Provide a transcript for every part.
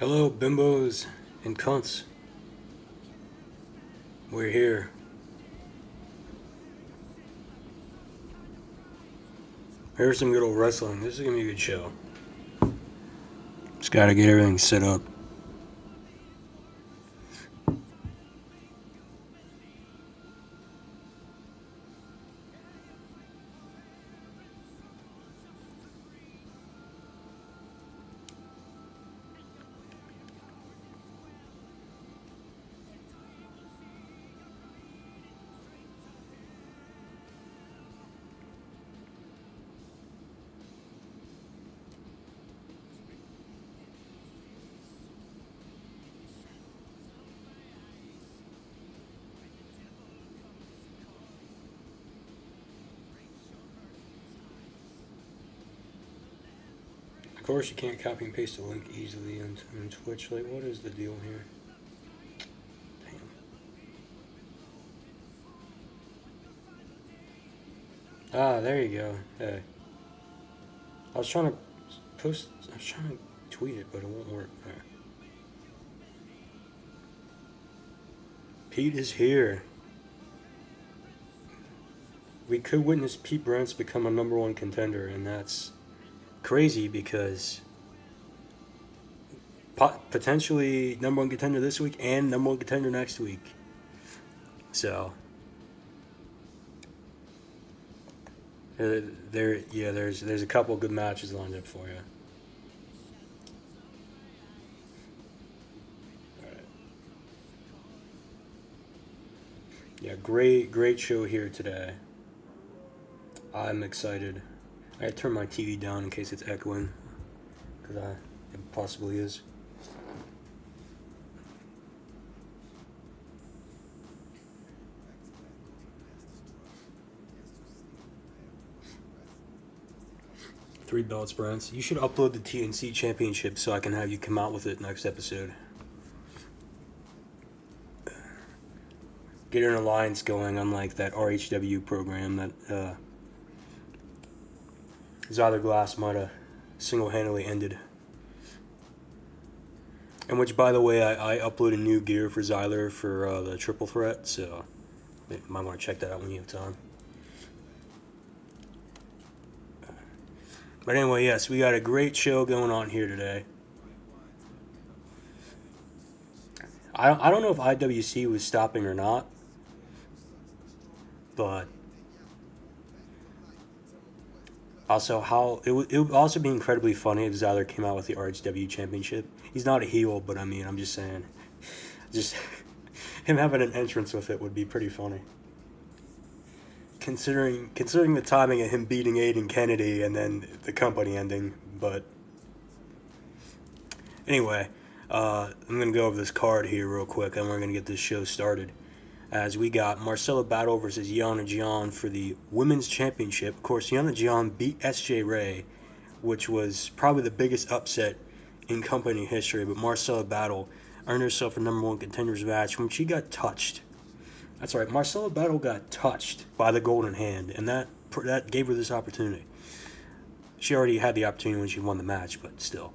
Hello, bimbos and cunts. We're here. Here's some good old wrestling. This is gonna be a good show. Just gotta get everything set up. Of course, you can't copy and paste a link easily on Twitch. Like, what is the deal here? Damn. Ah, there you go. Hey. I was trying to post. I was trying to tweet it, but it won't work. There. Pete is here. We could witness Pete Brents become a number one contender, and that's crazy because potentially number one contender this week and number one contender next week. So there's a couple good matches lined up for you. All right. Yeah, great show here today. I'm excited. I had to turn my TV down in case it's echoing, because it possibly is. Three belts, Brents. You should upload the TNC championship so I can have you come out with it next episode. Get an alliance going, unlike that RHW program that Zyler Glass might have single-handedly ended. And which, by the way, I uploaded new gear for Zyler for the triple threat, so you might want to check that out when you have time. But anyway, yes, we got a great show going on here today. I don't know if IWC was stopping or not, but also how it would also be incredibly funny if Zyler came out with the RHW championship. He's not a heel, but I mean, I'm just saying, just him having an entrance with it would be pretty funny. Considering the timing of him beating Aiden Kennedy and then the company ending, but anyway, I'm gonna go over this card here real quick, and we're gonna get this show started. As we got Marcella Battle versus Yana Jian for the women's championship. Of course, Yana Jian beat S.J. Ray, which was probably the biggest upset in company history. But Marcella Battle earned herself a number one contenders match when she got touched. That's right, Marcella Battle got touched by the Golden Hand, and that gave her this opportunity. She already had the opportunity when she won the match, but still.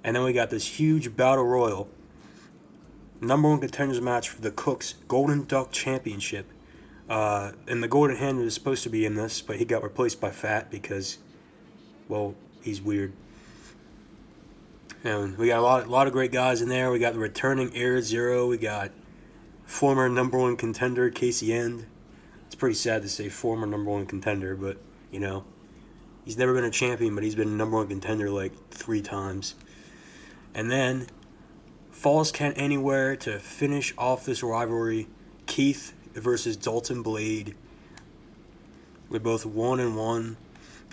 And then we got this huge battle royal, number one contenders match for the Cooks Golden Duck Championship. And the Golden Hand was supposed to be in this, but he got replaced by Fat because, well, he's weird. And we got a lot of great guys in there. We got the returning Air Zero. We got former number one contender Casey End. It's pretty sad to say former number one contender, but, you know, he's never been a champion, but he's been number one contender like 3 times. And then Falls Count Anywhere to finish off this rivalry. Keith versus Dalton Blade. We're both 1-1.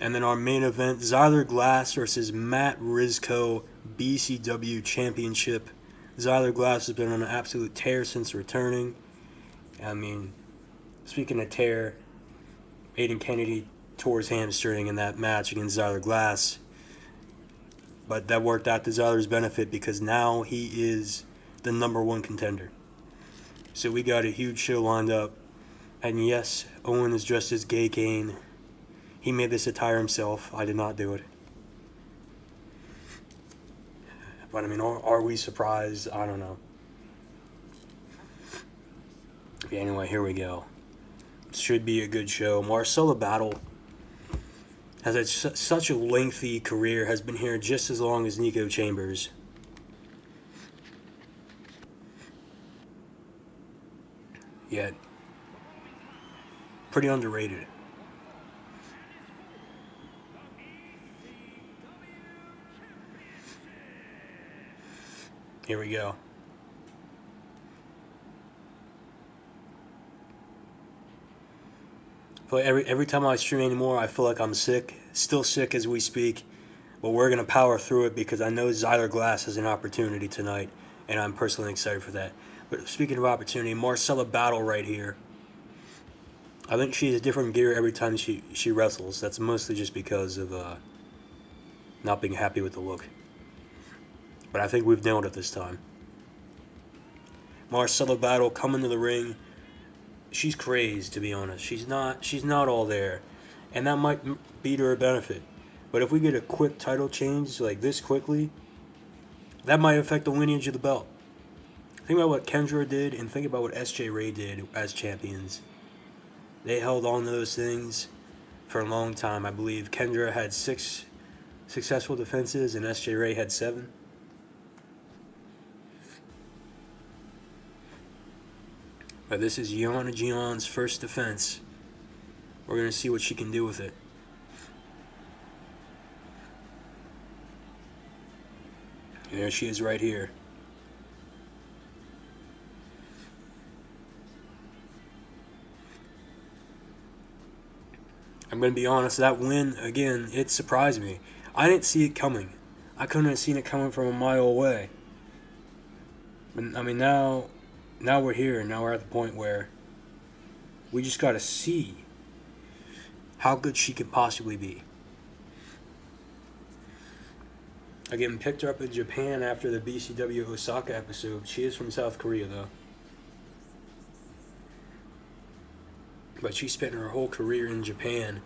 And then our main event, Zyler Glass versus Matt Rizko, BCW Championship. Zyler Glass has been on an absolute tear since returning. I mean, speaking of tear, Aiden Kennedy tore his hamstring in that match against Zyler Glass. But that worked out to Zyler's benefit because now he is the number one contender. So we got a huge show lined up. And yes, Owen is dressed as Gay Kane. He made this attire himself. I did not do it. But I mean, are we surprised? I don't know. Okay, anyway, here we go. Should be a good show. Marcella Battle has had such a lengthy career, has been here just as long as Nico Chambers. Yet, pretty underrated. Here we go. But every time I stream anymore, I feel like I'm sick. Still sick as we speak. But we're going to power through it because I know Zyler Glass has an opportunity tonight. And I'm personally excited for that. But speaking of opportunity, Marcella Battle right here. I think she has different gear every time she wrestles. That's mostly just because of not being happy with the look. But I think we've nailed it this time. Marcella Battle coming to the ring. She's crazed, to be honest. She's not all there. And that might be to her benefit. But if we get a quick title change like this quickly, that might affect the lineage of the belt. Think about what Kendra did and think about what SJ Ray did as champions. They held on to those things for a long time. I believe Kendra had 6 successful defenses and SJ Ray had 7. But this is Yana Gion's first defense. We're going to see what she can do with it. And there she is right here. I'm going to be honest, that win, again, it surprised me. I didn't see it coming. I couldn't have seen it coming from a mile away. But, I mean, now we're here. Now we're at the point where we just got to see how good she could possibly be. Again, picked her up in Japan after the BCW Osaka episode. She is from South Korea, though. But she spent her whole career in Japan,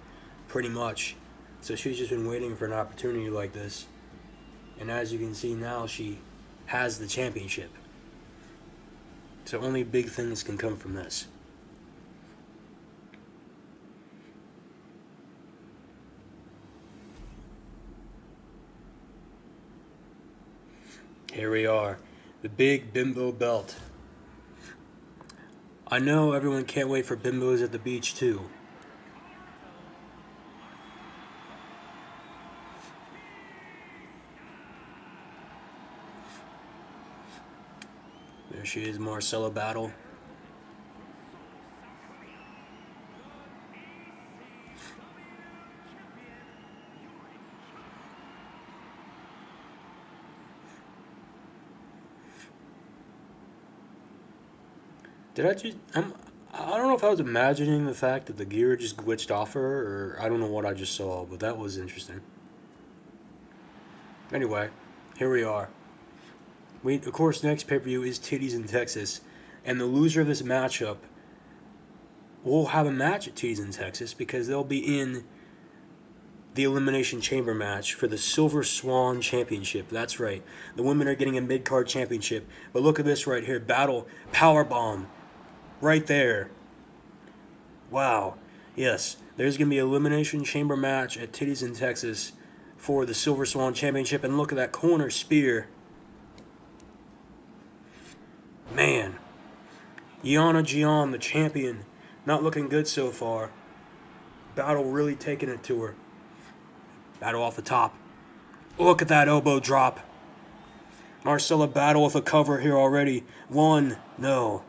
pretty much. So she's just been waiting for an opportunity like this. And as you can see now, she has the championship. So only big things can come from this. Here we are. The big Bimbo belt. I know everyone can't wait for Bimbos at the beach too. There she is, Marcella Battle. I don't know if I was imagining the fact that the gear just glitched off her, or I don't know what I just saw, but that was interesting. Anyway, here we are. Of course, next pay-per-view is Titties in Texas, and the loser of this matchup will have a match at Titties in Texas because they'll be in the Elimination Chamber match for the Silver Swan Championship. That's right. The women are getting a mid-card championship, but look at this right here. Battle Powerbomb. Right there. Wow. Yes, there's going to be an Elimination Chamber match at Titties in Texas for the Silver Swan Championship, and look at that corner spear. Man. Yana Gion, the champion, not looking good so far. Battle really taking it to her. Battle off the top. Look at that elbow drop. Marcella Battle with a cover here already. 1. No.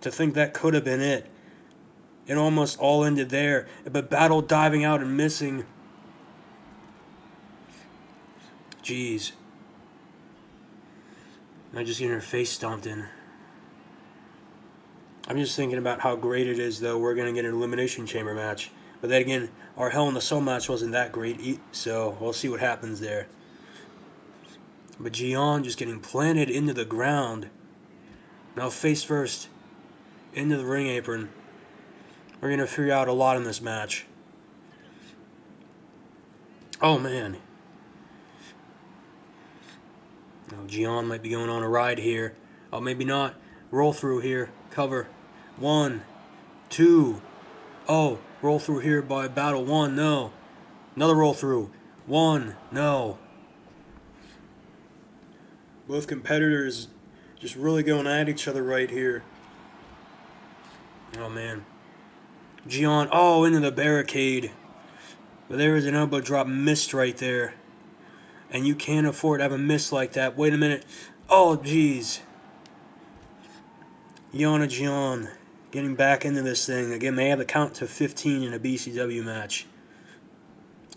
To think that could have been it. It almost all ended there. But Battle diving out and missing. Jeez. I'm just getting her face stomped in. I'm just thinking about how great it is, though. We're going to get an Elimination Chamber match. But then again, our Hell in the Cell match wasn't that great, so we'll see what happens there. But Gion just getting planted into the ground. Now face first into the ring apron. We're going to figure out a lot in this match. Oh, man. Oh, Gian might be going on a ride here. Oh, maybe not. Roll through here. Cover. 1, 2. Oh, roll through here by Battle. 1, no. Another roll through. 1, no. Both competitors just really going at each other right here. Oh, man. Gian, oh, into the barricade. But there is an elbow drop missed right there. And you can't afford to have a miss like that. Wait a minute. Oh, jeez. Yana Gian getting back into this thing. Again, they have the count to 15 in a BCW match.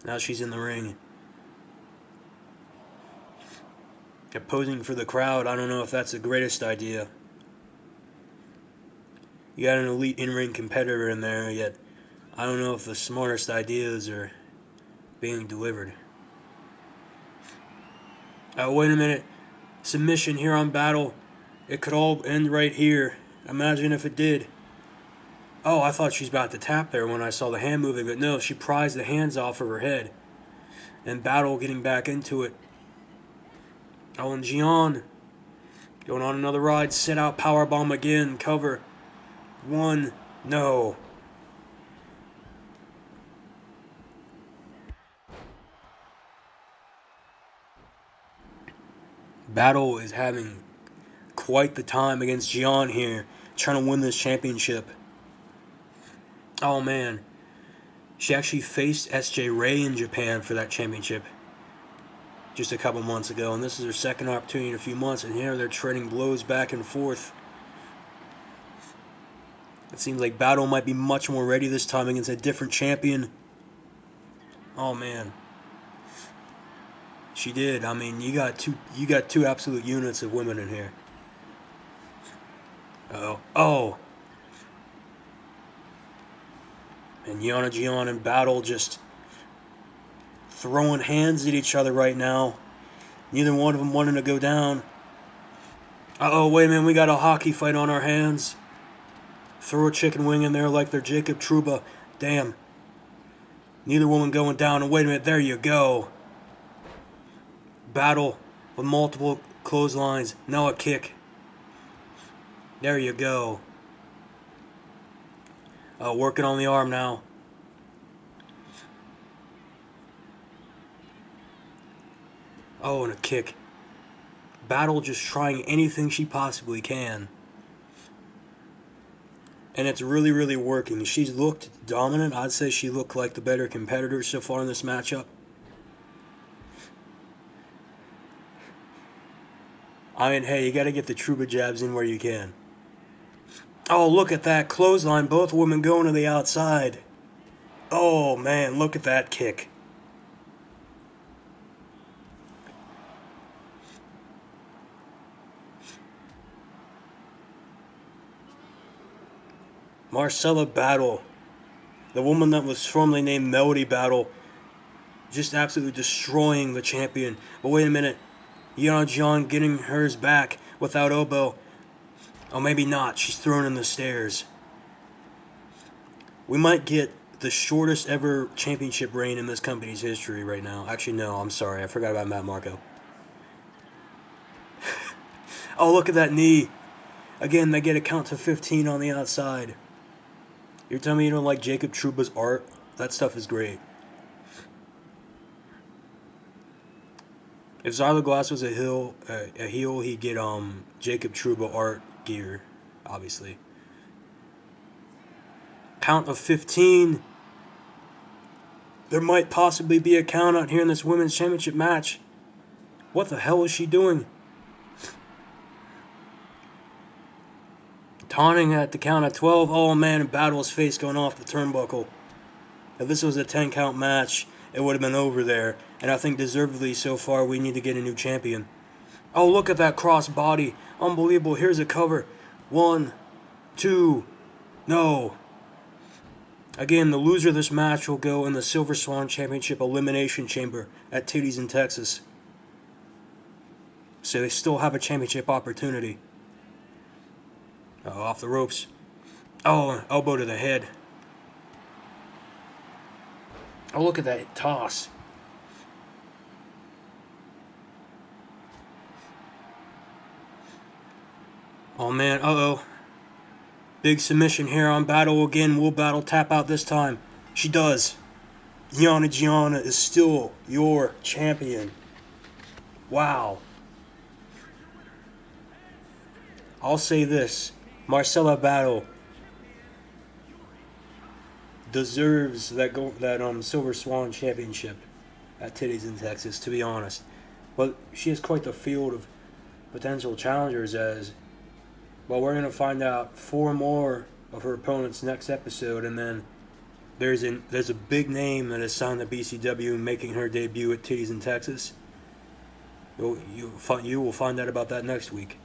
Now she's in the ring. Posing for the crowd, I don't know if that's the greatest idea. You got an elite in-ring competitor in there, yet I don't know if the smartest ideas are being delivered. Oh, wait a minute. Submission here on Battle. It could all end right here. Imagine if it did. Oh, I thought she's about to tap there when I saw the hand moving, but no, she prized the hands off of her head. And Battle getting back into it. Oh, and Gian going on another ride. Set out powerbomb again. Cover. 1, no. Battle is having quite the time against Gian here, trying to win this championship. Oh man, she actually faced SJ Ray in Japan for that championship just a couple months ago, and this is her second opportunity in a few months, and here they're trading blows back and forth. It seems like Battle might be much more ready this time against a different champion. Oh man. She did. I mean, you got two absolute units of women in here. Oh. And Yana Gian and Battle just throwing hands at each other right now. Neither one of them wanting to go down. Uh-oh, wait a minute, we got a hockey fight on our hands. Throw a chicken wing in there like they're Jacob Trouba. Damn. Neither woman going down, and wait a minute, there you go. Battle with multiple clotheslines. Now a kick. There you go. Working on the arm now. Oh, and a kick. Battle just trying anything she possibly can. And it's really, really working. She's looked dominant. I'd say she looked like the better competitor so far in this matchup. I mean, hey, you got to get the Trouba jabs in where you can. Oh, look at that clothesline. Both women going to the outside. Oh, man, look at that kick. Marcella Battle, the woman that was formerly named Melody Battle, just absolutely destroying the champion. But wait a minute. Yana Gian getting hers back without elbow. Oh, maybe not. She's thrown in the stairs. We might get the shortest ever championship reign in this company's history right now. Actually, no, I'm sorry. I forgot about Matt Marco. Oh, look at that knee. Again, they get a count to 15 on the outside. You're telling me you don't like Jacob Trouba's art? That stuff is great. If Zyla Glass was a heel, he'd get Jacob Trouba art gear, obviously. Count of 15. There might possibly be a count out here in this women's championship match. What the hell is she doing? Taunting at the count of 12. Oh man, and Battle's face going off the turnbuckle. If this was a 10 count match, it would have been over there. And I think deservedly so far we need to get a new champion. Oh, look at that cross body. Unbelievable. Here's a cover. 1, 2, no. Again, the loser of this match will go in the Silver Swan Championship Elimination Chamber at Titties in Texas. So they still have a championship opportunity. Off the ropes. Oh, elbow to the head. Oh, look at that toss. Oh man, uh-oh. Big submission here on Battle again. Will Battle tap out this time? She does. Yana Gianna is still your champion. Wow. I'll say this. Marcella Battle deserves that Silver Swan Championship at Titties in Texas, to be honest. But she has quite the field of potential challengers, as well. We're going to find out 4 more of her opponents next episode, and then there's a big name that is signed to BCW making her debut at Titties in Texas. You will find out about that next week.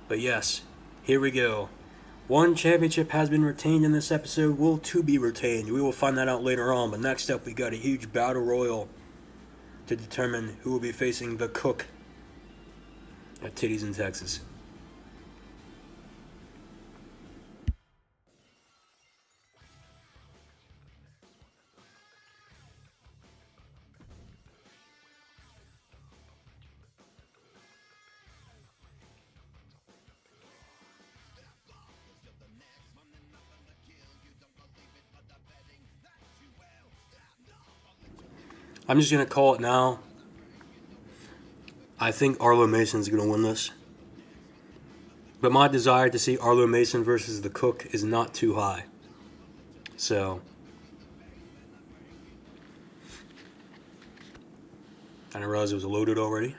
But yes, here we go. 1 championship has been retained in this episode, will 2 be retained. We will find that out later on, but next up we got a huge battle royal to determine who will be facing the Cook at Titties in Texas. I'm just going to call it now. I think Arlo Mason's going to win this. But my desire to see Arlo Mason versus the Cook is not too high. So I didn't realize it was loaded already.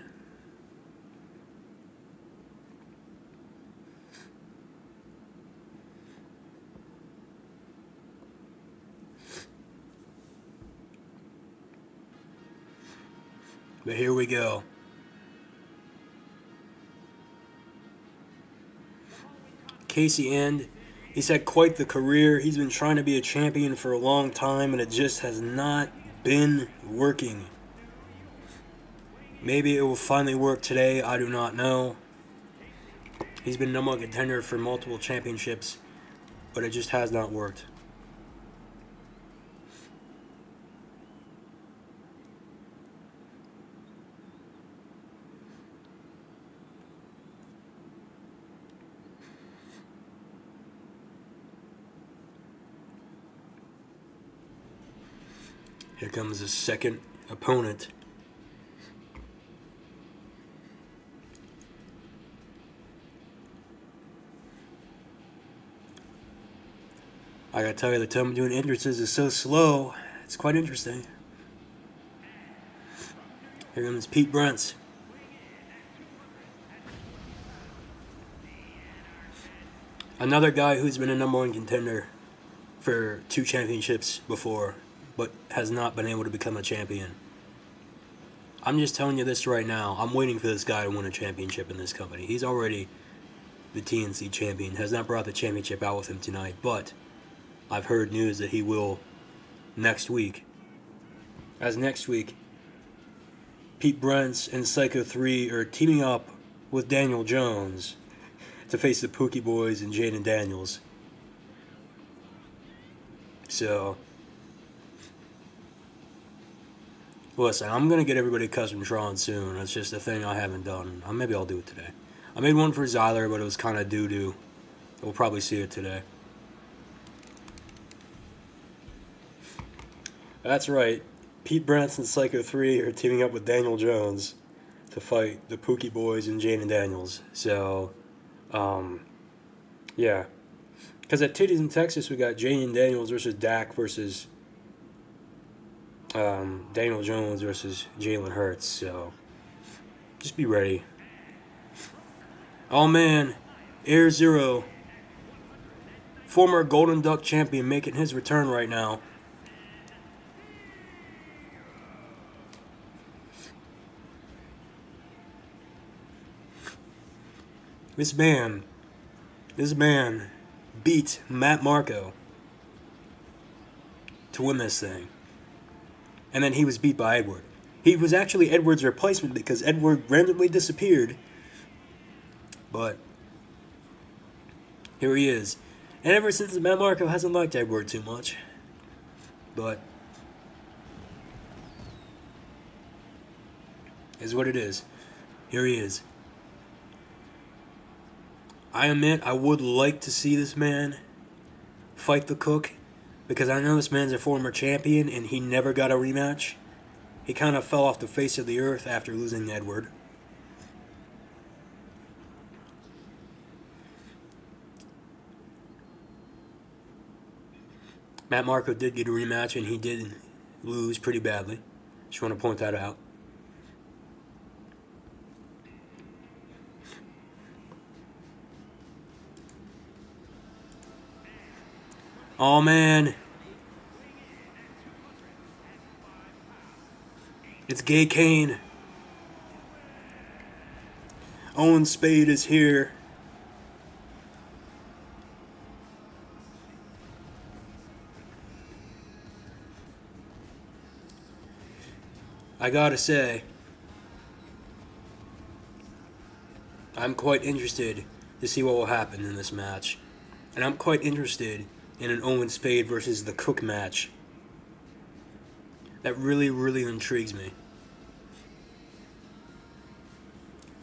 But here we go. Casey End, he's had quite the career. He's been trying to be a champion for a long time, and it just has not been working. Maybe it will finally work today. I do not know. He's been number 1 contender for multiple championships, but it just has not worked. Here comes the second opponent. I gotta tell you, the time of doing entrances is so slow. It's quite interesting. Here comes Pete Brents. Another guy who's been a number 1 contender for 2 championships before, but has not been able to become a champion. I'm just telling you this right now. I'm waiting for this guy to win a championship in this company. He's already the TNC champion. Has not brought the championship out with him tonight, but I've heard news that he will next week. As next week, Pete Brents and Psycho 3 are teaming up with Daniel Jones to face the Pookie Boys and Jaden Daniels. So, listen, I'm going to get everybody custom drawn soon. That's just a thing I haven't done. Maybe I'll do it today. I made one for Zyler, but it was kind of doo-doo. We'll probably see it today. That's right. Pete Brents and Psycho 3 are teaming up with Daniel Jones to fight the Pookie Boys and Jaden Daniels. So, yeah. Because at Titties in Texas, we got Jaden Daniels versus Dak versus Daniel Jones versus Jalen Hurts. So, just be ready. Oh man, Air Zero, former Golden Duck champion, making his return right now. This man beat Matt Marco to win this thing. And then he was beat by Edward. He was actually Edward's replacement because Edward randomly disappeared. But here he is. And ever since, Matt Marco hasn't liked Edward too much. But Is what it is. Here he is. I admit I would like to see this man fight the Cook, because I know this man's a former champion and he never got a rematch. He kind of fell off the face of the earth after losing Edward. Matt Marco did get a rematch and he did lose pretty badly. Just want to point that out. Oh man. It's Gay Kane. Owen Spade is here. I gotta say, I'm quite interested to see what will happen in this match. And I'm quite interested in an Owen Spade versus the Cook match. That really, really intrigues me.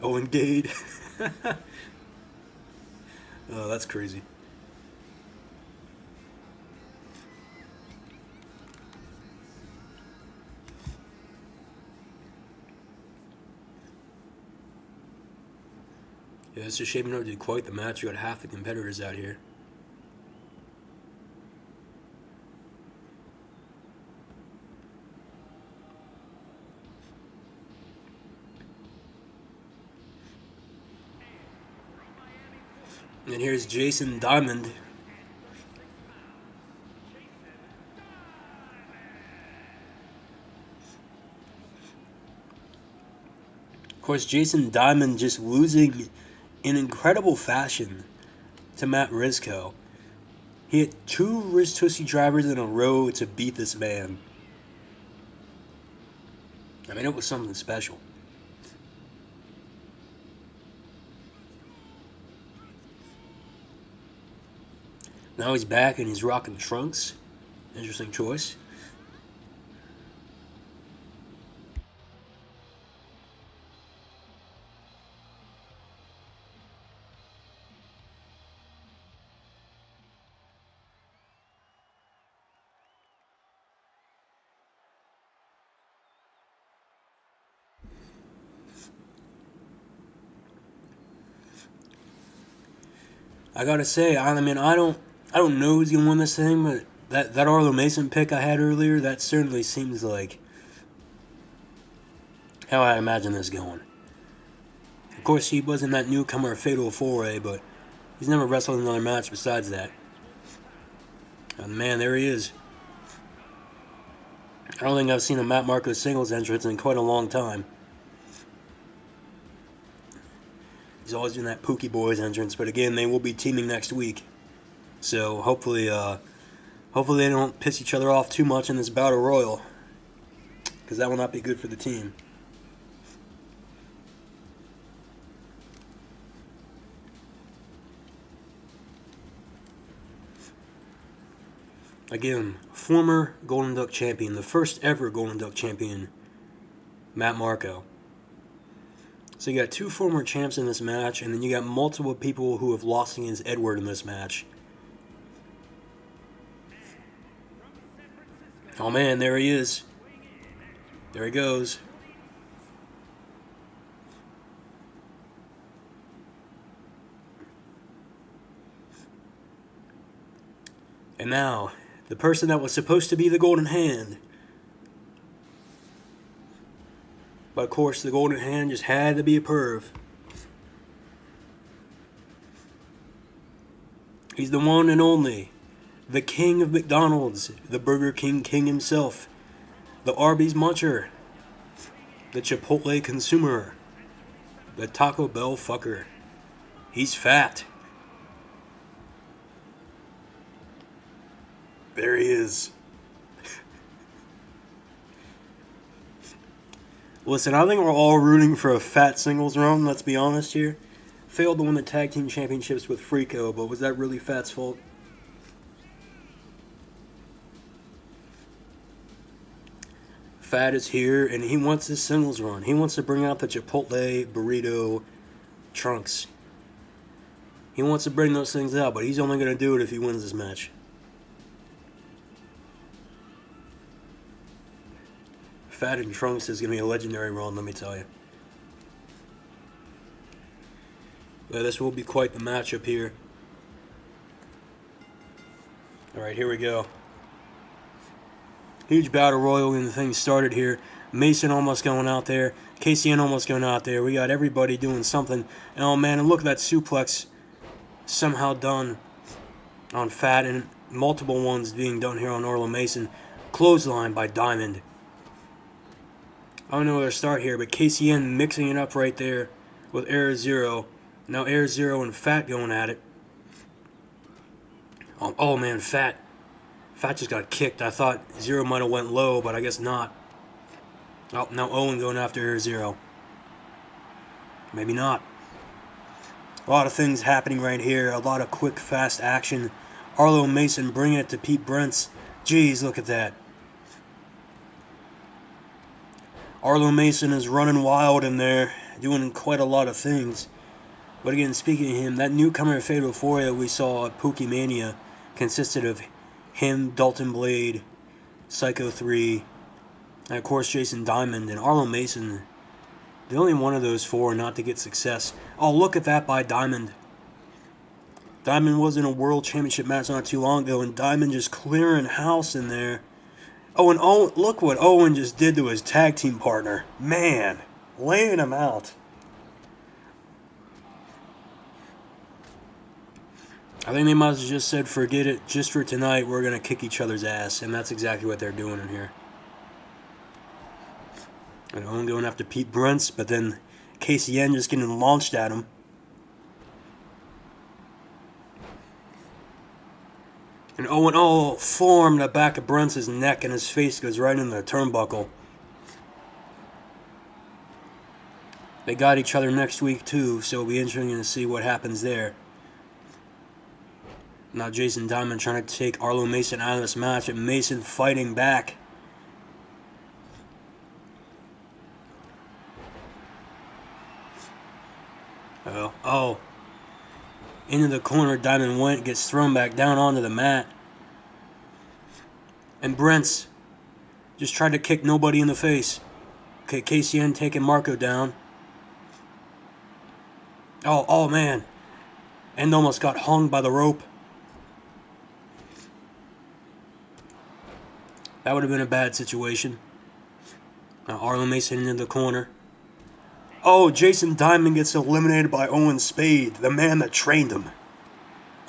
Owen Gade. Oh, that's crazy. Yeah, this is shaping up to be quite the match. You got half the competitors out here. And here's Jason Diamond. Of course, Jason Diamond just losing in incredible fashion to Matt Rizko. He had 2 wrist twisty drivers in a row to beat this man. I mean, it was something special. Now he's back and he's rocking trunks. Interesting choice. I gotta say, I don't know who's gonna win this thing, but that Arlo Mason pick I had earlier, that certainly seems like how I imagine this going. Of course, he wasn't that newcomer Fatal 4A, but he's never wrestled another match besides that. And man, there he is. I don't think I've seen a Matt Marco singles entrance in quite a long time. He's always doing that Pookie Boys entrance, but again, they will be teaming next week. So hopefully they don't piss each other off too much in this Battle Royal, because that will not be good for the team. Again, former Golden Duck champion, the first ever Golden Duck champion, Matt Marco. So you got 2 former champs in this match, and then you got multiple people who have lost against Edward in this match. Oh man, there he is. There he goes. And now, the person that was supposed to be the Golden Hand. But of course, the Golden Hand just had to be a perv. He's the one and only. The king of McDonald's. The Burger King king himself. The Arby's muncher. The Chipotle consumer. The Taco Bell fucker. He's fat. There he is. Listen, I think we're all rooting for a fat singles run, let's be honest here. Failed to win the tag team championships with Frico, but was that really Fat's fault? Fat is here, and he wants his singles run. He wants to bring out the Chipotle burrito trunks. He wants to bring those things out, but he's only going to do it if he wins this match. Fat and Trunks is going to be a legendary run, let me tell you. Well, this will be quite the matchup here. Alright, here we go. Huge battle royal when the thing started here. Mason almost going out there. KCN almost going out there. We got everybody doing something. And oh man, and look at that suplex somehow done on Fat, and multiple ones being done here on Arlo Mason. Clothesline by Diamond. I don't know where to start here, but KCN mixing it up right there with Air Zero. Now Air Zero and Fat going at it. Oh man, Fat just got kicked. I thought Zero might have went low, but I guess not. Oh, now Owen going after Air Zero. Maybe not. A lot of things happening right here. A lot of quick, fast action. Arlo Mason bringing it to Pete Brents. Jeez, look at that. Arlo Mason is running wild in there, doing quite a lot of things. But again, speaking of him, that newcomer Fatal 4 that we saw at Pookie Mania consisted of him, Dalton Blade, Psycho 3, and of course Jason Diamond, and Arlo Mason. The only one of those four not to get success. Oh, look at that by Diamond. Diamond was in a World Championship match not too long ago, and Diamond just clearing house in there. Oh, and Owen, look what Owen just did to his tag team partner. Man, laying him out. I think they might have just said, forget it, just for tonight, we're going to kick each other's ass. And that's exactly what they're doing in here. And Owen going after Pete Brents, but then KCN just getting launched at him. And Owen, forearm the back of Brents' neck, and his face goes right into the turnbuckle. They got each other next week too, so it'll be interesting to see what happens there. Now Jason Diamond trying to take Arlo Mason out of this match, and Mason fighting back. Oh. Into the corner, Diamond went, gets thrown back down onto the mat. And Brents just tried to kick nobody in the face. Okay, KCN taking Marco down. Oh man. And almost got hung by the rope. That would have been a bad situation. Now Arlo Mason into the corner. Oh, Jason Diamond gets eliminated by Owen Spade, the man that trained him.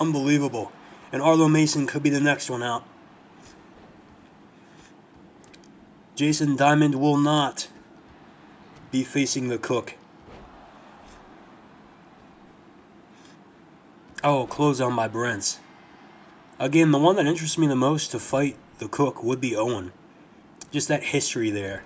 Unbelievable. And Arlo Mason could be the next one out. Jason Diamond will not be facing the Cook. Oh, close on by Brents. Again, the one that interests me the most to fight the Cook would be Owen. Just that history there.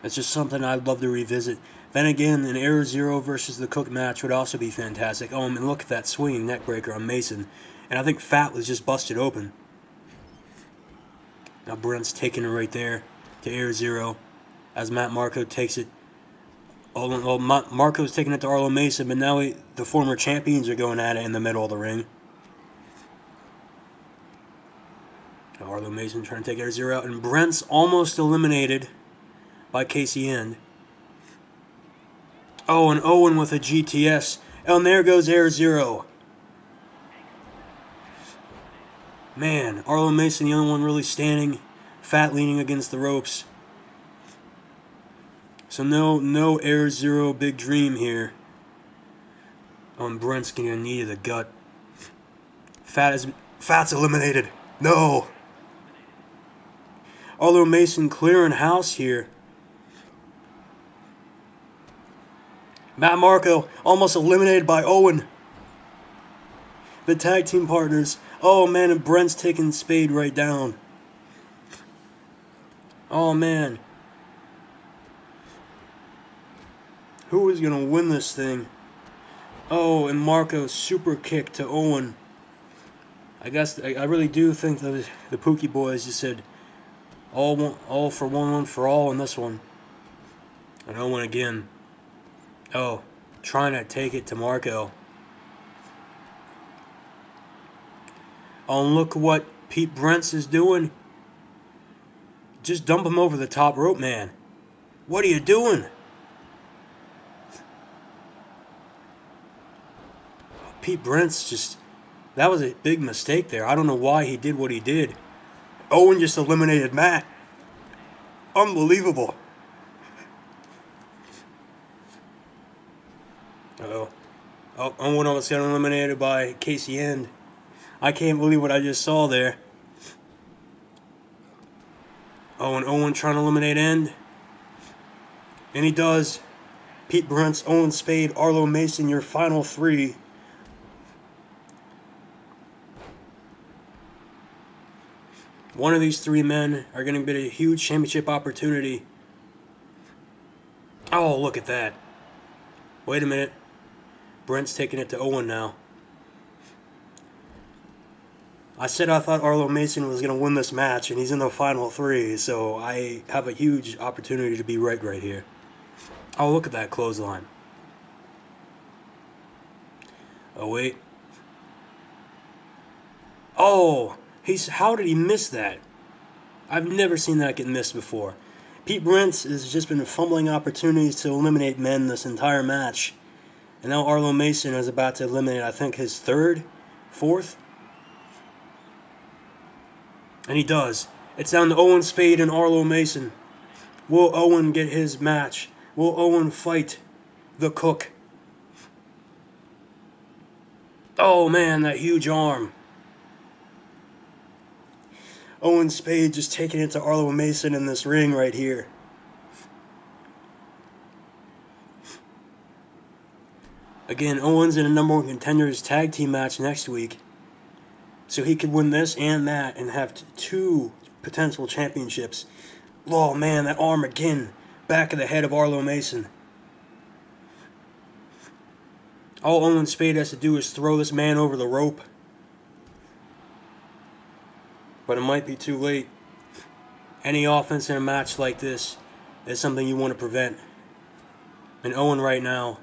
It's just something I'd love to revisit. Then again, an Air Zero versus the Cook match would also be fantastic. Oh, and look at that swinging neckbreaker on Mason. And I think Fat was just busted open. Now Brent's taking it right there to Air Zero as Matt Marco takes it. Oh, Marco's taking it to Arlo Mason, but now the former champions are going at it in the middle of the ring. Now Arlo Mason trying to take Air Zero out, and Brent's almost eliminated by KCN. Oh, and Owen with a GTS. And there goes Air Zero. Man, Arlo Mason, the only one really standing. Fat leaning against the ropes. So no Air Zero big dream here. Oh, and Brent's getting a knee to the gut. Fat's eliminated. No. Arlo Mason clearing house here. Matt Marco almost eliminated by Owen. The tag team partners. Oh man, and Brent's taking Spade right down. Oh man. Who is going to win this thing? Oh, and Marco's super kick to Owen. I guess I really do think that the Pookie boys just said, All for one for all in this one. And Owen again. Oh, trying to take it to Marco. Oh, and look what Pete Brents is doing. Just dump him over the top rope, man. What are you doing? Pete Brents just... That was a big mistake there. I don't know why he did what he did. Owen just eliminated Matt. Unbelievable. Uh-oh. Oh, Owen almost got eliminated by Casey End. I can't believe what I just saw there. Oh, and Owen trying to eliminate End. And he does. Pete Brents, Owen Spade, Arlo Mason, your final three. One of these three men are going to get a huge championship opportunity. Oh, look at that. Wait a minute. Brent's taking it to Owen now. I said I thought Arlo Mason was going to win this match, and he's in the final three, so I have a huge opportunity to be right here. Oh, look at that clothesline. Oh, wait. Oh, how did he miss that? I've never seen that get missed before. Pete Brents has just been fumbling opportunities to eliminate men this entire match. And now Arlo Mason is about to eliminate, I think, his fourth. And he does. It's down to Owen Spade and Arlo Mason. Will Owen get his match? Will Owen fight the Cook? Oh man, that huge arm. Owen Spade just taking it to Arlo Mason in this ring right here. Again, Owen's in a number one contenders tag team match next week. So he could win this and that and have two potential championships. Oh man, that arm again. Back of the head of Arlo Mason. All Owen Spade has to do is throw this man over the rope. But it might be too late. Any offense in a match like this is something you want to prevent. And Owen right now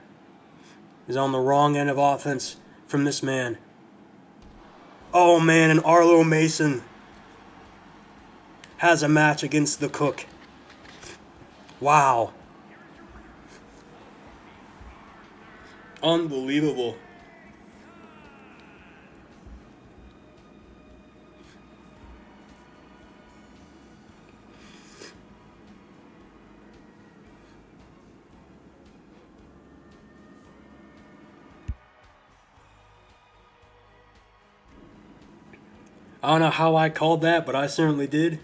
is on the wrong end of offense from this man. Oh man, and Arlo Mason has a match against the Cook. Wow. Unbelievable. I don't know how I called that, but I certainly did.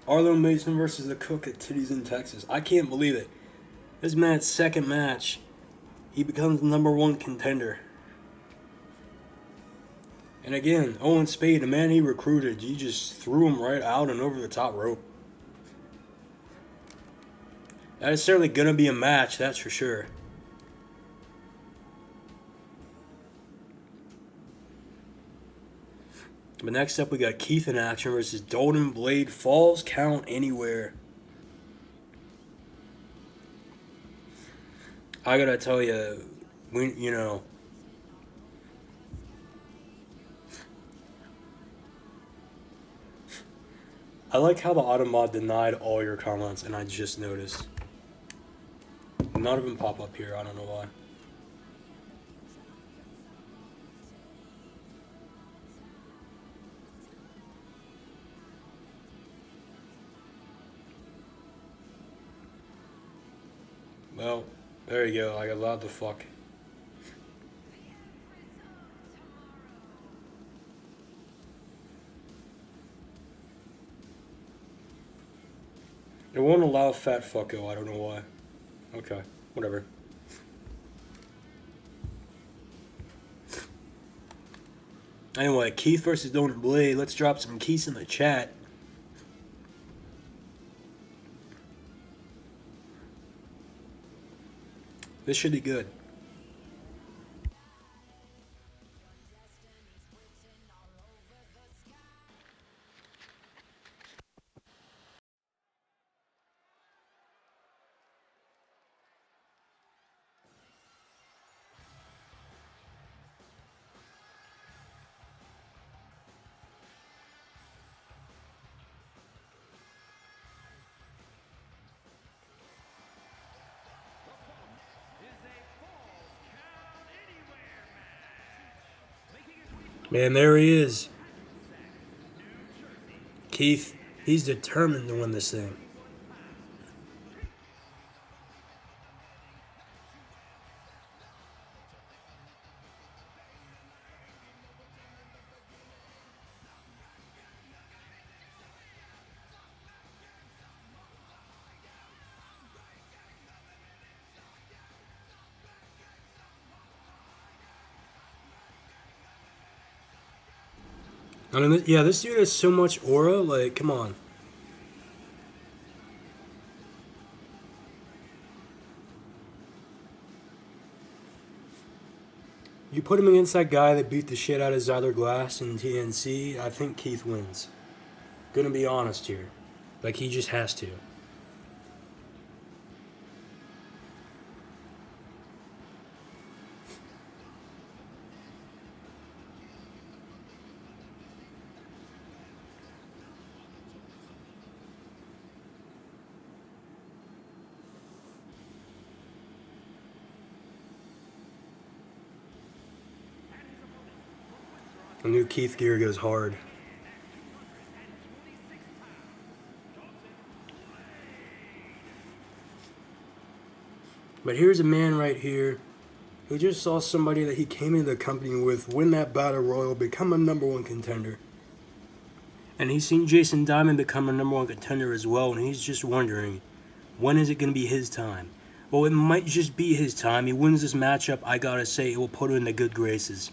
Arlo Mason versus the Cook at Titties in Texas. I can't believe it. This man's second match, he becomes the number one contender. And again, Owen Spade, the man he recruited, he just threw him right out and over the top rope. That is certainly going to be a match, that's for sure. But next up, we got Keith in action versus Golden Blade. Falls count anywhere. I gotta tell you, I like how the Automod denied all your comments, and I just noticed. None of them pop up here. I don't know why. Well, there you go. I got allowed the fuck. It won't allow fat fucko. I don't know why. Okay, whatever. Anyway, Keith versus Golden Blade. Let's drop some Keiths in the chat. This should be good. Man, there he is. Keith, he's determined to win this thing. I mean, yeah, this dude has so much aura. Like, come on. You put him against that guy that beat the shit out of Zyler Glass in TNC, I think Keith wins. Gonna be honest here. Like, he just has to. I knew Keith Gear goes hard. But here's a man right here who just saw somebody that he came into the company with win that battle royal, become a number one contender. And he's seen Jason Diamond become a number one contender as well, and he's just wondering, when is it going to be his time? Well, it might just be his time. He wins this matchup, I gotta say, it will put him in the good graces.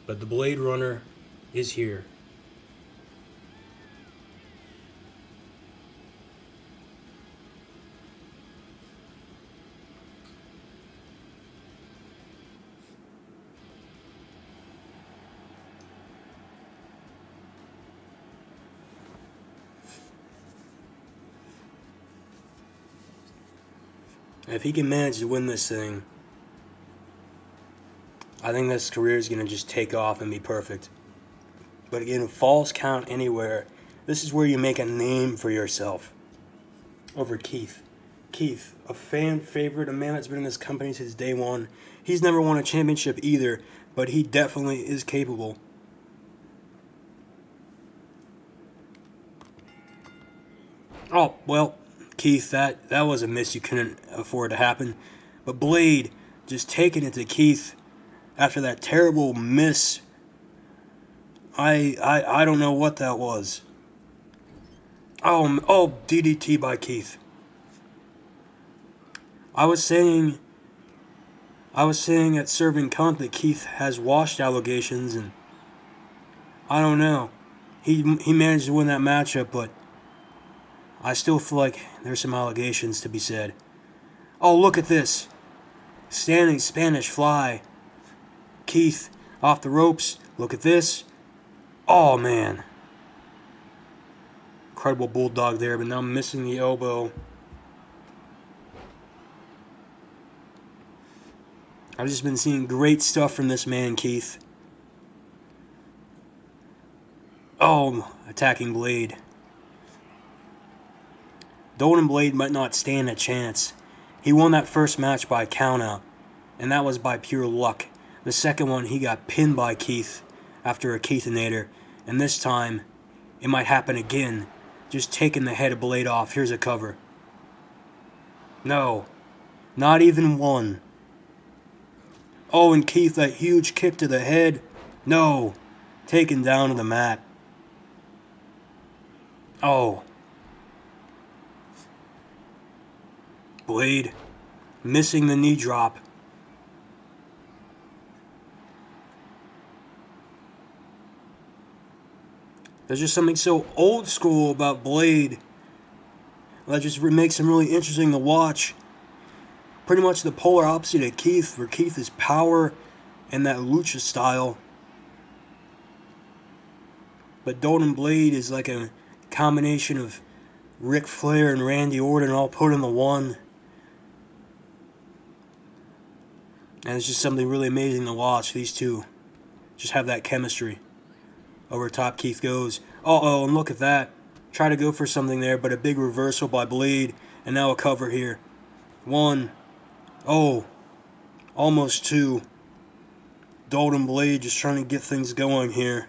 But the Blade Runner is here. If he can manage to win this thing, I think this career is going to just take off and be perfect. But again, Falls Count Anywhere, this is where you make a name for yourself. Over Keith. Keith, a fan favorite, a man that's been in this company since day one. He's never won a championship either, but he definitely is capable. Oh, well, Keith, that was a miss you couldn't afford to happen. But Blade just taking it to Keith after that terrible miss. I don't know what that was. Oh, DDT by Keith. I was saying at Serving Cunt that Keith has washed allegations, and I don't know. He managed to win that matchup, but I still feel like there's some allegations to be said. Oh, look at this. Standing Spanish Fly. Keith off the ropes. Look at this. Oh, man. Incredible bulldog there, but now missing the elbow. I've just been seeing great stuff from this man, Keith. Oh, attacking Blade. Golden Blade might not stand a chance. He won that first match by countout, and that was by pure luck. The second one, he got pinned by Keith after a Keithinator, and this time, it might happen again. Just taking the head of Blade off. Here's a cover. No, not even one. Oh, and Keith, that huge kick to the head. No, taken down to the mat. Oh. Blade missing the knee drop. There's just something so old school about Blade that just makes him really interesting to watch. Pretty much the polar opposite of Keith, where Keith is power and that lucha style. But Golden Blade is like a combination of Ric Flair and Randy Orton all put in the one. And it's just something really amazing to watch. These two just have that chemistry. Over top Keith goes. Uh-oh, and look at that. Try to go for something there, but a big reversal by Blade. And now a cover here. 1. Oh. Almost 2. Golden Blade just trying to get things going here.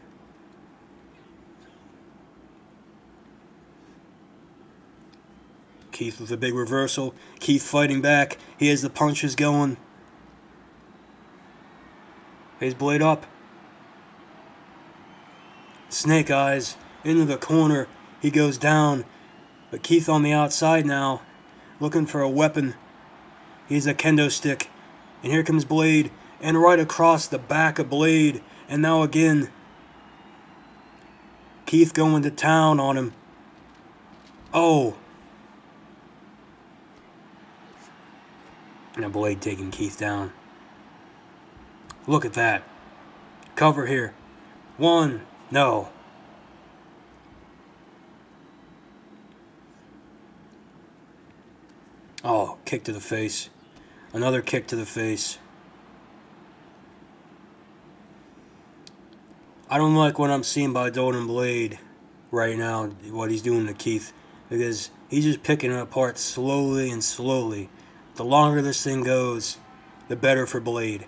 Keith with a big reversal. Keith fighting back. He has the punches going. His blade up. Snake Eyes into the corner. He goes down. But Keith on the outside now, looking for a weapon. He's a kendo stick. And here comes Blade. And right across the back of Blade. And now again. Keith going to town on him. Oh. And Blade taking Keith down. Look at that. Cover here. 1. No. Oh, kick to the face. Another kick to the face. I don't like what I'm seeing by Golden Blade right now, what he's doing to Keith. Because he's just picking it apart slowly and slowly. The longer this thing goes, the better for Blade.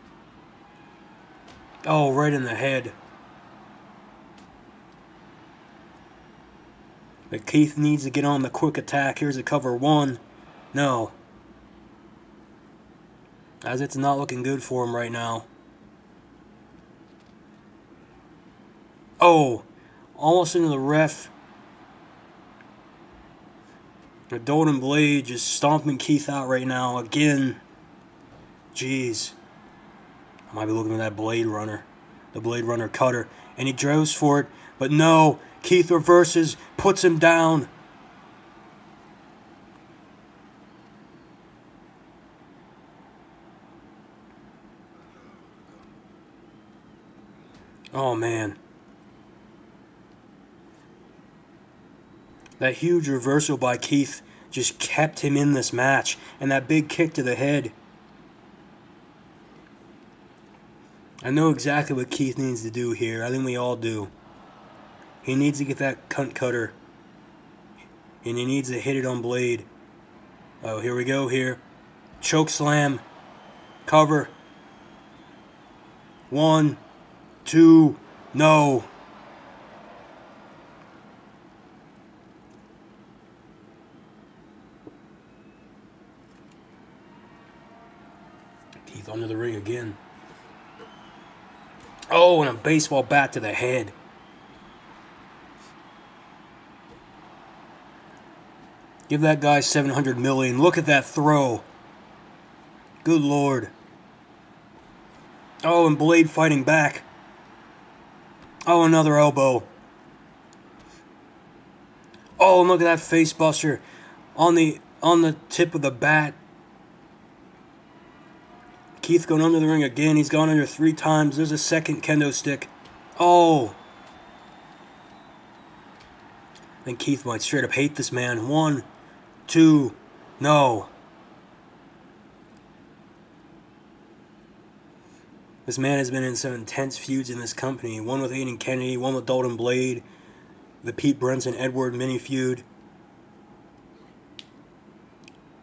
Oh, right in the head. But Keith needs to get on the quick attack. Here's a cover 1. No. As it's not looking good for him right now. Oh, almost into the ref. The Golden Blade just stomping Keith out right now again. Jeez. I might be looking at that Blade Runner. The Blade Runner cutter. And he goes for it. But no. Keith reverses. Puts him down. Oh, man. That huge reversal by Keith just kept him in this match. And that big kick to the head. I know exactly what Keith needs to do here. I think we all do. He needs to get that cunt cutter. And he needs to hit it on Blade. Oh, here we go here. Choke slam. Cover. 1, 2, no. Keith under the ring again. Oh, and a baseball bat to the head. Give that guy $700 million. Look at that throw. Good Lord. Oh, and Blade fighting back. Oh, another elbow. Oh, and look at that face buster on the tip of the bat. Keith going under the ring again. He's gone under 3 times. There's a second kendo stick. Oh. I think Keith might straight up hate this man. 1, 2, no. This man has been in some intense feuds in this company. One with Aiden Kennedy, one with Golden Blade, the Pete Brunson Edward mini feud.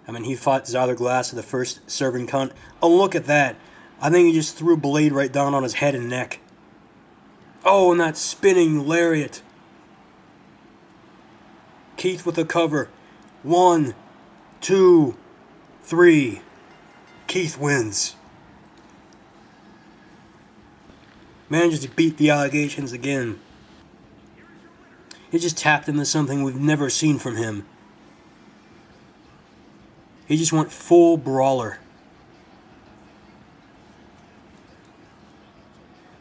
I mean, he fought Zyler Glass at the first serving cunt. Oh, look at that. I think he just threw Blade right down on his head and neck. Oh, and that spinning lariat. Keith with the cover. 1, 2, 3. Keith wins. Man just beat the allegations again. He just tapped into something we've never seen from him. He just went full brawler.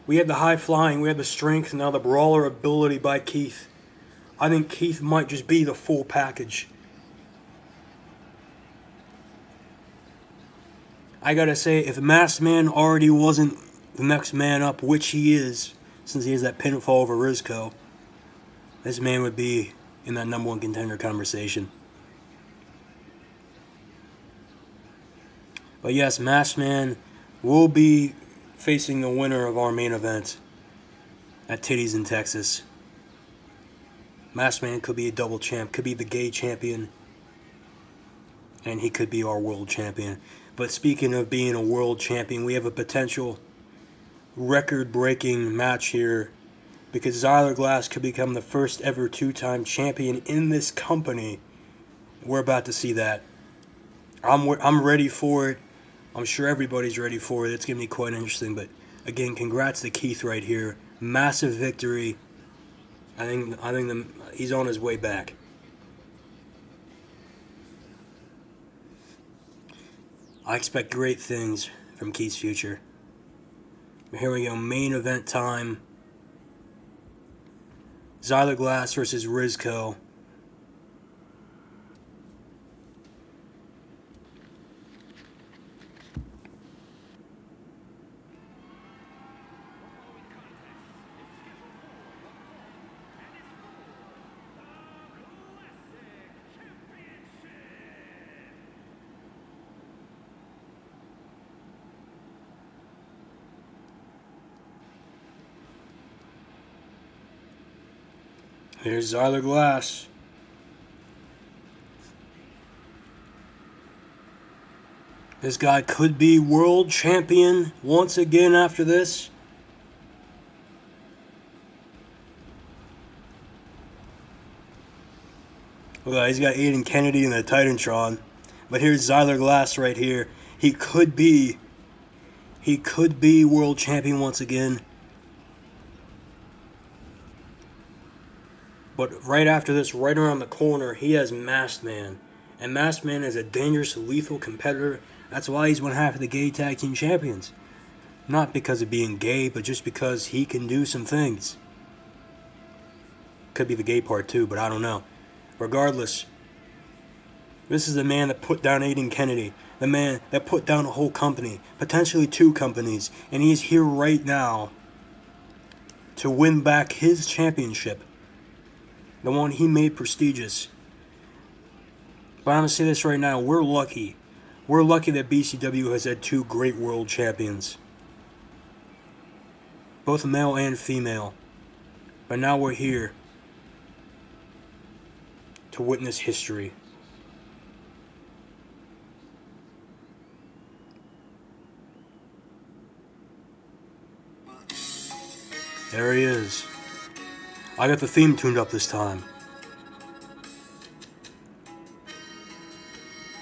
We had the high flying, we had the strength, now the brawler ability by Keith. I think Keith might just be the full package. I gotta say, if Masked Man already wasn't the next man up, which he is, since he has that pinfall over Rizzo, this man would be in that number 1 contender conversation. But yes, Masked Man will be facing the winner of our main event at Titties in Texas. Masked Man could be a double champ, could be the gay champion, and he could be our world champion. But speaking of being a world champion, we have a potential record-breaking match here because Zyler Glass could become the first ever two-time champion in this company. We're about to see that. I'm ready for it. I'm sure everybody's ready for it. It's going to be quite interesting. But again, congrats to Keith right here. Massive victory. I think he's on his way back. I expect great things from Keith's future. Here we go, main event time. Zyler Glass versus Rizco. Here's Zyler Glass. This guy could be world champion once again after this. Well, he's got Aiden Kennedy in the Titantron. But here's Zyler Glass right here. He could be world champion once again. But right after this, right around the corner, he has Masked Man. And Masked Man is a dangerous, lethal competitor. That's why he's one half of the gay tag team champions. Not because of being gay, but just because he can do some things. Could be the gay part too, but I don't know. Regardless, this is the man that put down Aiden Kennedy. The man that put down a whole company. Potentially two companies. And he's here right now to win back his championship. The one he made prestigious. But I'm going to say this right now. We're lucky. We're lucky that BCW has had two great world champions. Both male and female. But now we're here to witness history. There he is. I got the theme tuned up this time.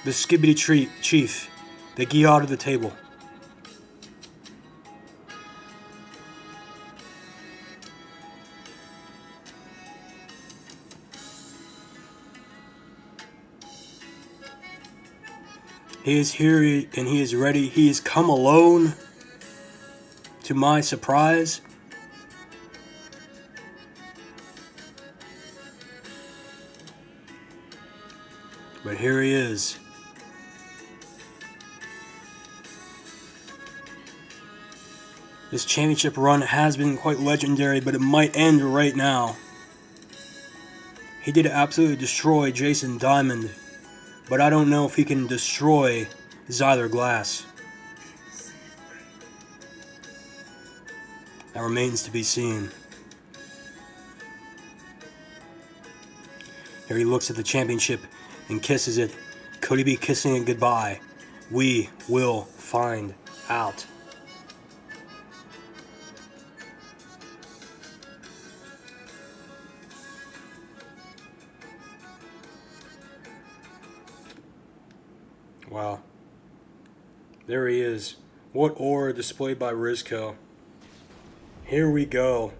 The Skibbity Treat Chief. They get out of the table. He is here and he is ready. He has come alone. To my surprise. But here he is. This championship run has been quite legendary, but it might end right now. He did absolutely destroy Jason Diamond, but I don't know if he can destroy Zyler Glass. That remains to be seen. Here he looks at the championship and kisses it. Could he be kissing it goodbye? We will find out. Wow. There he is. What aura displayed by Rizco. Here we go.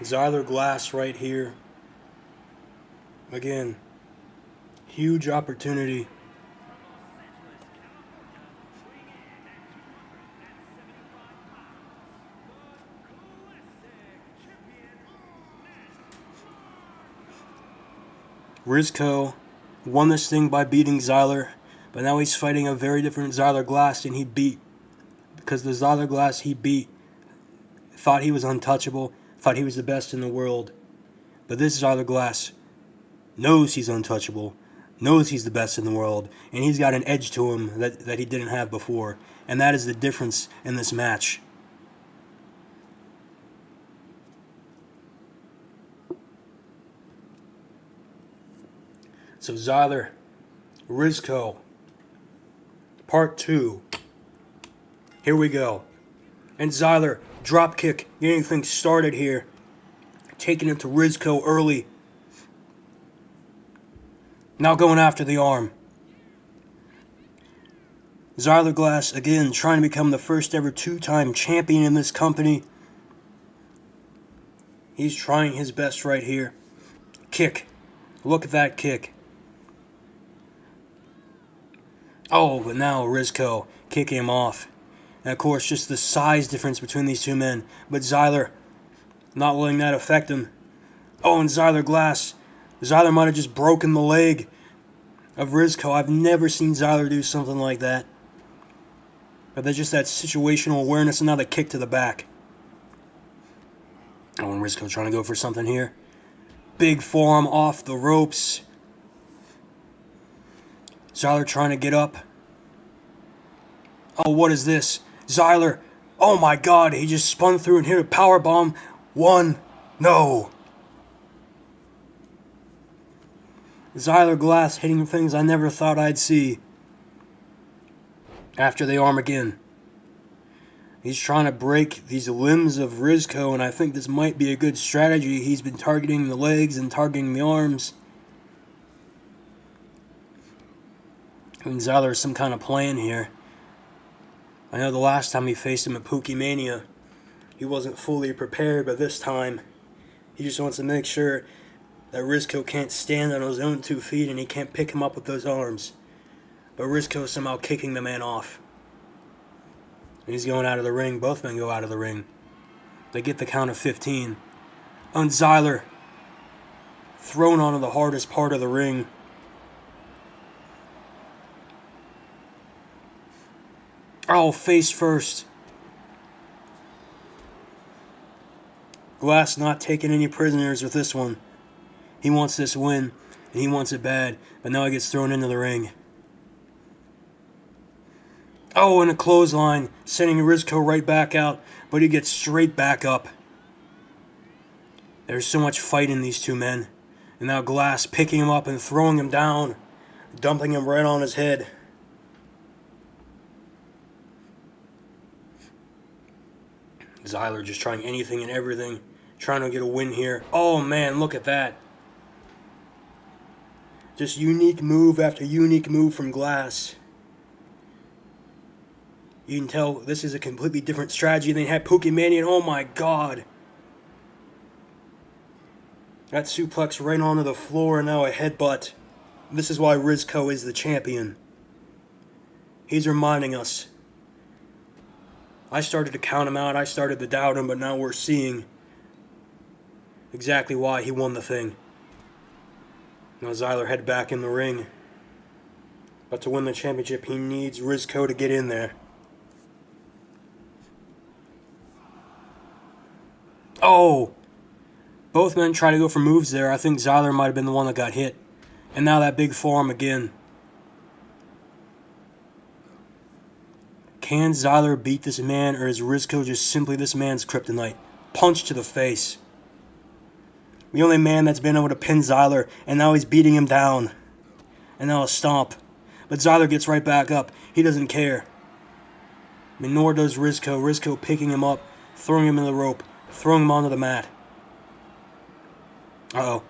Zyler Glass right here. Again, huge opportunity. Rizco won this thing by beating Zyler, but now he's fighting a very different Zyler Glass than he beat. Because the Zyler Glass he beat thought he was untouchable, thought he was the best in the world. But this Zyler Glass knows he's untouchable, knows he's the best in the world, and he's got an edge to him that he didn't have before. And that is the difference in this match. So Zyler, Rizko, part 2. Here we go. And Zyler, drop kick, getting things started here. Taking it to Rizko early. Now going after the arm. Zyler Glass, again, trying to become the first ever 2-time champion in this company. He's trying his best right here. Kick. Look at that kick. Oh, but now Rizko kicking him off. And of course, just the size difference between these two men. But Zyler not letting that affect him. Oh, and Zyler Glass. Zyler might have just broken the leg of Rizko. I've never seen Zyler do something like that. But there's just that situational awareness, and now the kick to the back. Oh, and Rizko trying to go for something here. Big forearm off the ropes. Zyler trying to get up. Oh, what is this? Zyler. Oh my God, he just spun through and hit a powerbomb. 1. No. Zyler Glass hitting things I never thought I'd see. After the arm again. He's trying to break these limbs of Rizko, and I think this might be a good strategy. He's been targeting the legs and targeting the arms. I mean, Zyler has some kind of plan here. I know the last time he faced him at Pookie Mania, he wasn't fully prepared, but this time he just wants to make sure that Rizko can't stand on his own 2 feet and he can't pick him up with those arms. But Rizko somehow kicking the man off. And he's going out of the ring. Both men go out of the ring. They get the count of 15. And Zyler thrown onto the hardest part of the ring. Oh, face first. Glass not taking any prisoners with this one. He wants this win, and he wants it bad. But now he gets thrown into the ring. Oh, and a clothesline, sending Rizko right back out, but he gets straight back up. There's so much fight in these two men. And now Glass picking him up and throwing him down, dumping him right on his head. Zyler just trying anything and everything, trying to get a win here. Oh man, look at that. Just unique move after unique move from Glass. You can tell this is a completely different strategy than they had Pookie Mania, and oh my God. That suplex right onto the floor and now a headbutt. This is why Rizko is the champion. He's reminding us. I started to count him out, I started to doubt him, but now we're seeing exactly why he won the thing. Now Zyler head back in the ring. But to win the championship, he needs Rizko to get in there. Oh! Both men try to go for moves there. I think Zyler might have been the one that got hit. And now that big forearm again. Can Zyler beat this man, or is Rizko just simply this man's kryptonite? Punch to the face. The only man that's been able to pin Zyler, and now he's beating him down. And now a stomp. But Zyler gets right back up. He doesn't care. I mean, nor does Rizko. Rizko picking him up, throwing him in the rope, throwing him onto the mat. Uh-oh.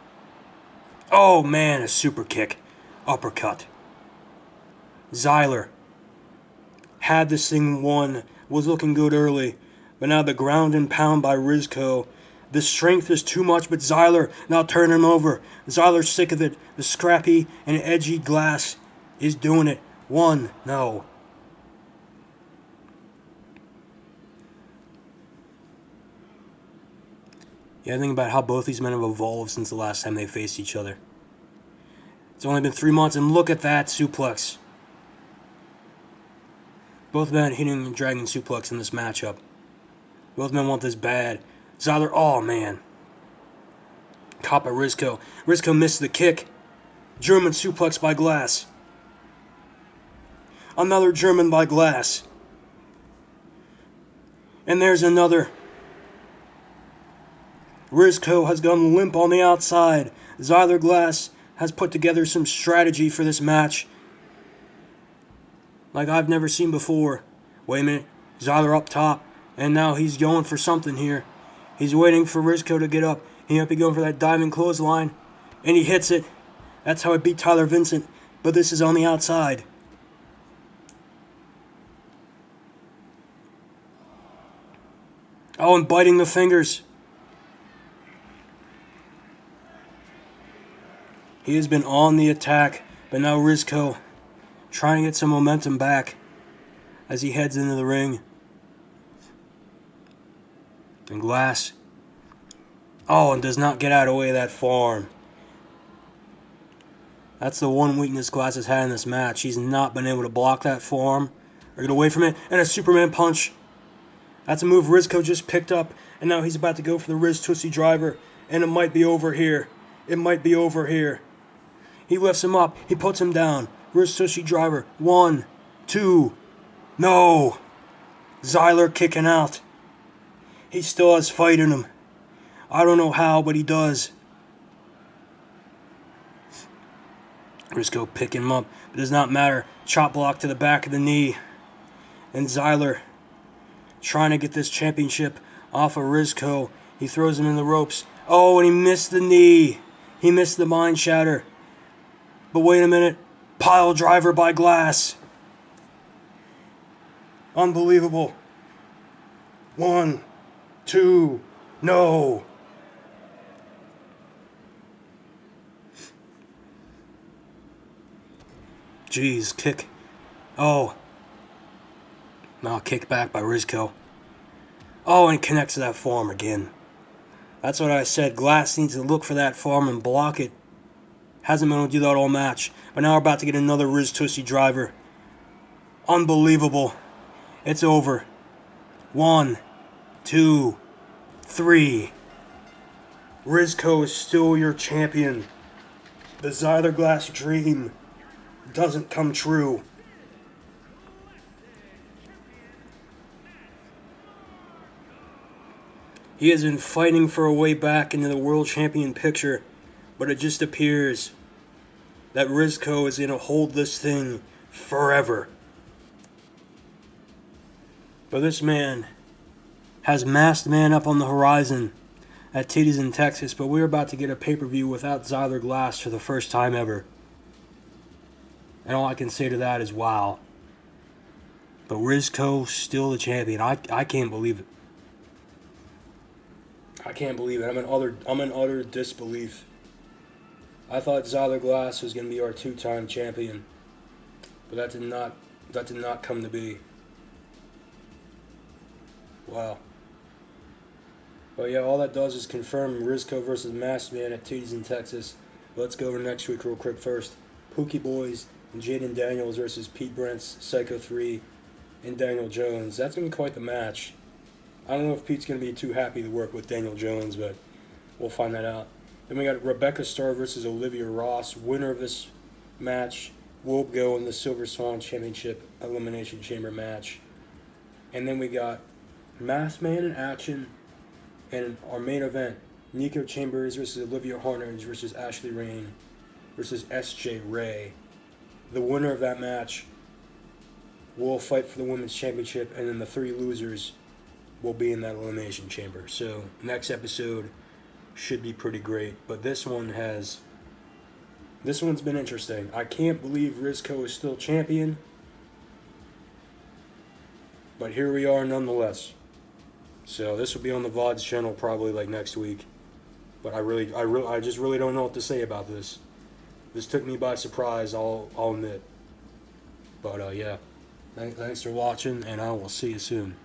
Oh, man, a super kick. Uppercut. Zyler had this thing won, was looking good early, but now the ground and pound by Rizko. The strength is too much, but Zyler now turning him over. Zyler's sick of it. The scrappy and edgy Glass is doing it. 1, no. Yeah, think about how both these men have evolved since the last time they faced each other. It's only been 3 months, and look at that suplex. Both men hitting the Dragon Suplex in this matchup. Both men want this bad. Zyler, oh man. Caught by Rizko. Rizko missed the kick. German suplex by Glass. Another German by Glass. And there's another. Rizko has gone limp on the outside. Zyler Glass has put together some strategy for this match like I've never seen before. Wait a minute. Zyler up top. And now he's going for something here. He's waiting for Rizzo to get up. He might be going for that diamond clothesline. And he hits it. That's how it beat Tyler Vincent. But this is on the outside. Oh, and biting the fingers. He has been on the attack. But now Rizzo trying to get some momentum back as he heads into the ring. And Glass. Oh, and does not get out of the way of that forearm. That's the one weakness Glass has had in this match. He's not been able to block that forearm or get away from it. And a Superman punch. That's a move Rizzo just picked up. And now he's about to go for the Riz Tootsie Driver. And it might be over here. It might be over here. He lifts him up. He puts him down. Riz Tootsie Driver. 1, 2. No. Zyler kicking out. He still has fight in him. I don't know how, but he does. Rizzo picking him up. It does not matter. Chop block to the back of the knee. And Zyler trying to get this championship off of Rizzo. He throws him in the ropes. Oh, and he missed the knee. He missed the mind shatter. But wait a minute. Pile driver by Glass. Unbelievable. 1, 2, no. Jeez, kick. Oh. Now kick back by Rizzo. Oh, and connects to that forearm again. That's what I said. Glass needs to look for that forearm and block it. Hasn't been able to do that all match. But now we're about to get another Riz Tootsie Driver. Unbelievable. It's over. 1, 2, 3. Rizzo is still your champion. The Zyler Glass dream doesn't come true. He has been fighting for a way back into the world champion picture, but it just appears that Rizzo is going to hold this thing forever. But this man has Masked Man up on the horizon at Titties in Texas, but we're about to get a pay-per-view without Zyler Glass for the first time ever. And all I can say to that is wow. But Rizzo still the champion. I can't believe it. I can't believe it. I'm in utter disbelief. I thought Zyler Glass was going to be our 2-time champion, but that did not come to be. Wow. But yeah, all that does is confirm Rizzo versus Masked Man at Titties in Texas. Let's go over next week real quick first. Pookie Boys and Jaden Daniels versus Pete Brent's Psycho 3 and Daniel Jones. That's going to be quite the match. I don't know if Pete's going to be too happy to work with Daniel Jones, but we'll find that out. Then we got Rebecca Starr versus Olivia Ross. Winner of this match will go in the Silver Swan Championship Elimination Chamber match. And then we got Masked Man in action. And our main event, Nico Chambers versus Olivia Harnage versus Ashley Rain versus S.J. Ray. The winner of that match will fight for the Women's Championship, and then the 3 losers will be in that Elimination Chamber. So, next episode should be pretty great. But this one's been interesting. I can't believe Rizzo is still champion. But here we are nonetheless. So this will be on the VODs channel probably like next week. But I just really don't know what to say about this. This took me by surprise, I'll admit. But yeah, thanks for watching, and I will see you soon.